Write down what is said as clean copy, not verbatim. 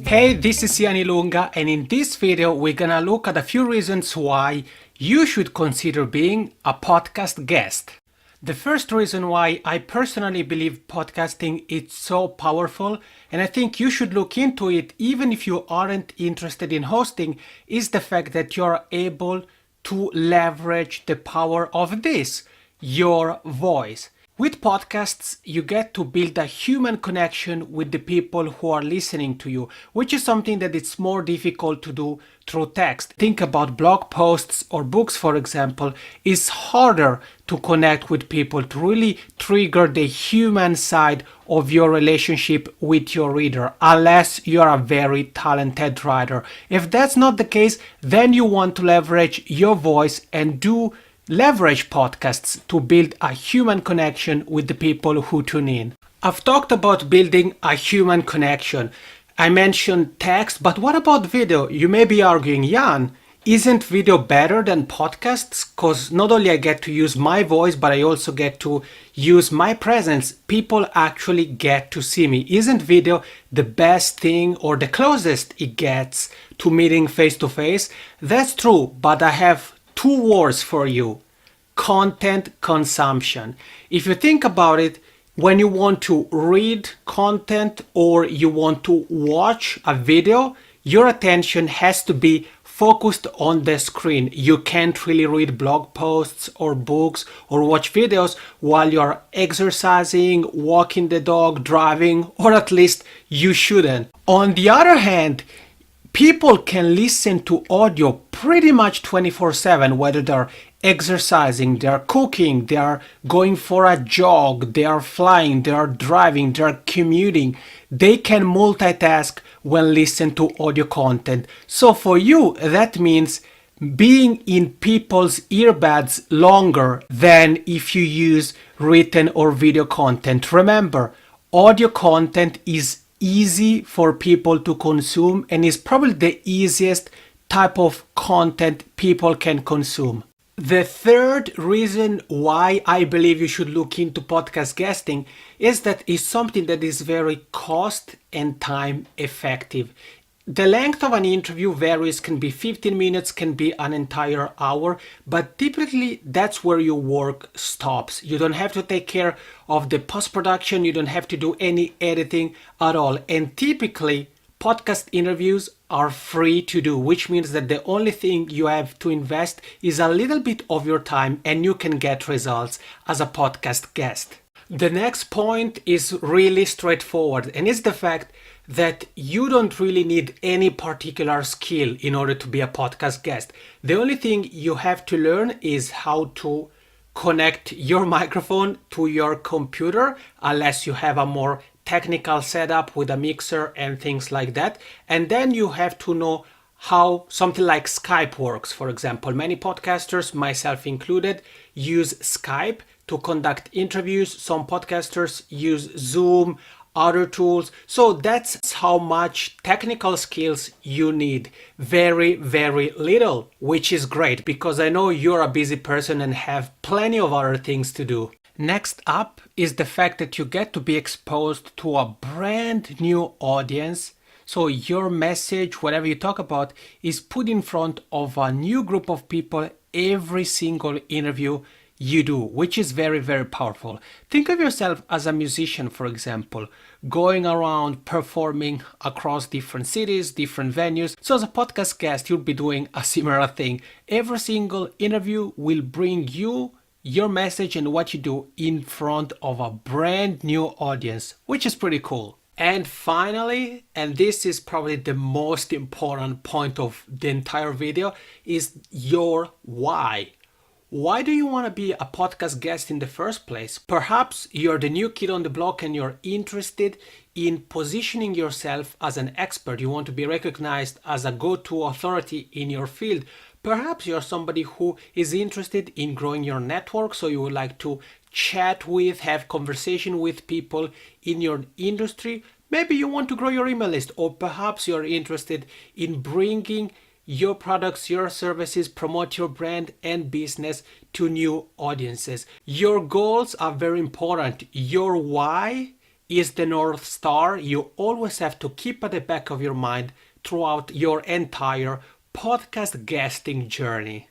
Hey, this is Ian Ilunga, and in this video we're gonna look at a few reasons why you should consider being a podcast guest. The first reason why I personally believe podcasting is so powerful, and I think you should look into it even if you aren't interested in hosting, is the fact that you're able to leverage the power of this, your voice. With podcasts, you get to build a human connection with the people who are listening to you, which is something that it's more difficult to do through text. Think about blog posts or books, for example. It's harder to connect with people, to really trigger the human side of your relationship with your reader, unless you're a very talented writer. If that's not the case, then you want to leverage your voice and leverage podcasts to build a human connection with the people who tune in. I've talked about building a human connection. I mentioned text, but what about video? You may be arguing, Jan, isn't video better than podcasts? Because not only I get to use my voice, but I also get to use my presence. People actually get to see me. Isn't video the best thing or the closest it gets to meeting face to face? That's true, but I have two words for you: content consumption. If you think about it, when you want to read content or you want to watch a video, your attention has to be focused on the screen. You can't really read blog posts or books or watch videos while you're exercising, walking the dog, driving, or at least you shouldn't. On the other hand, people can listen to audio pretty much 24/7, whether they're exercising, they're cooking, they're going for a jog, they are flying, they are driving, they're commuting. They can multitask when listening to audio content. So for you, that means being in people's earbuds longer than if you use written or video content. Remember, audio content is easy for people to consume and is probably the easiest type of content people can consume. The third reason why I believe you should look into podcast guesting is that it's something that is very cost and time effective. The length of an interview varies, can be 15 minutes, can be an entire hour, but typically that's where your work stops. You don't have to take care of the post-production, you don't have to do any editing at all. And typically, podcast interviews are free to do, which means that the only thing you have to invest is a little bit of your time and you can get results as a podcast guest. The next point is really straightforward, and it's the fact that you don't really need any particular skill in order to be a podcast guest. The only thing you have to learn is how to connect your microphone to your computer, unless you have a more technical setup with a mixer and things like that. And then you have to know how something like Skype works. For example, many podcasters, myself included, use Skype to conduct interviews. Some podcasters use Zoom, other tools. So that's how much technical skills you need. Very, very little, which is great because I know you're a busy person and have plenty of other things to do. Next up is the fact that you get to be exposed to a brand new audience. So your message, whatever you talk about, is put in front of a new group of people every single interview you do, which is very, very powerful. Think of yourself as a musician, for example, going around performing across different cities, different venues. So as a podcast guest, you'll be doing a similar thing. Every single interview will bring you, your message and what you do in front of a brand new audience, which is pretty cool. And finally, and this is probably the most important point of the entire video, is your why. Why do you want to be a podcast guest in the first place? Perhaps you're the new kid on the block and you're interested in positioning yourself as an expert. You want to be recognized as a go-to authority in your field. Perhaps you're somebody who is interested in growing your network, so you would like to chat with, have conversation with people in your industry. Maybe you want to grow your email list, or perhaps you're interested in bringing your products, your services, promote your brand and business to new audiences. Your goals are very important. Your why is the North Star you always have to keep at the back of your mind throughout your entire podcast guesting journey.